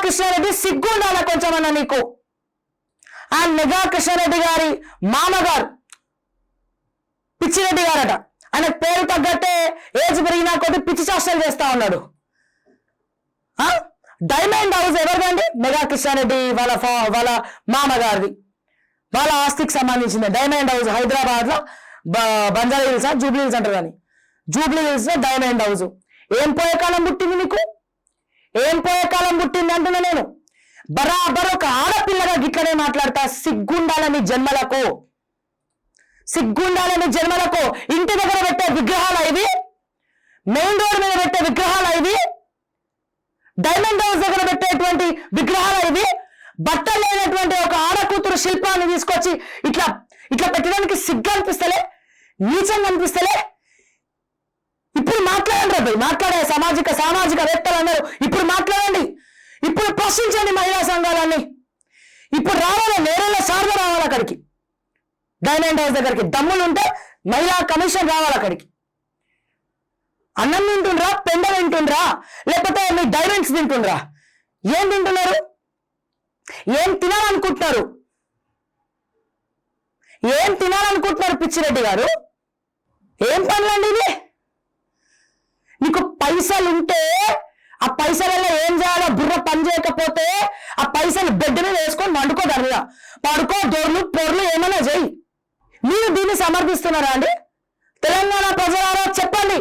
కృష్ణారెడ్డి సిగ్గు ఉండాలా కొంచెమన్నా నీకు? ఆ మెగా కృష్ణారెడ్డి గారి మామగారు పిచ్చిరెడ్డి గారట. ఆయన పేరు తగ్గట్టే ఏజ్ పెరిగినా కొద్ది పిచ్చి చేష్టలు చేస్తా ఉన్నాడు. డైమండ్ హౌస్ ఎవరిదండి? మెగా కృష్ణారెడ్డి వాళ్ళ మామగారిది. వాళ్ళ ఆస్తికి సంబంధించింది డైమండ్ హౌస్. హైదరాబాద్ లో బంజారా హిల్స్ జూబ్లీ హిల్స్ అంటారు కానీ జూబ్లీ హిల్స్ లో డైమండ్ హౌస్. ఏం పోయే కాలం పుట్టింది నీకు? ఏం పోయే కాలం పుట్టింది అంటున్నా నేను. బరాబర్ ఒక ఆడపిల్లగా గిట్లనే మాట్లాడతా. సిగ్గుండాలని జన్మలకు, సిగ్గుండాలని జన్మలకు. ఇంటి దగ్గర పెట్టే విగ్రహాలు ఇవి, మెయిన్ రోడ్ మీద పెట్టే విగ్రహాలు ఇవి, డైమండ్ హౌస్ దగ్గర పెట్టేటువంటి విగ్రహాలు ఇవి. బట్టలు లేనటువంటి ఒక ఆడకూతురు శిల్పాన్ని తీసుకొచ్చి ఇట్లా ఇట్లా పెట్టడానికి సిగ్గు అనిపిస్తలే? నీచంగా అనిపిస్తలే? ఇప్పుడు మాట్లాడండి రబ్బి, మాట్లాడే సామాజిక వేత్తలు అన్నారు. ఇప్పుడు మాట్లాడండి, ఇప్పుడు ప్రశ్నించండి మహిళా సంఘాలన్నీ. ఇప్పుడు రావాలి, నేరేళ్ళ శారద రావాలి అక్కడికి, డైమండ్ హౌస్ దగ్గరికి. దమ్ములుంటే మహిళా కమిషన్ రావాలి అక్కడికి. అన్నం తింటుండ్రా, పెండ తింటుండ్రా, లేకపోతే మీ డైమండ్స్ తింటుండ్రా? ఏం తింటున్నారు? ఏం తినాలనుకుంటున్నారు? ఏం తినాలనుకుంటున్నారు పిచ్చిరెడ్డి గారు? ఏం పనులండి ఇది? నీకు పైసలు ఉంటే ఆ పైసలలో ఏం చేయాలో బుర్ర పని చేయకపోతే ఆ పైసలు బెడ్ మీద వేసుకొని వండుకోగలరా? పడుకో, దొర్లు పొర్లు ఏమైనా చేయి. మీరు దీన్ని సమర్థిస్తున్నారా అండి? తెలంగాణ ప్రజలారా చెప్పండి.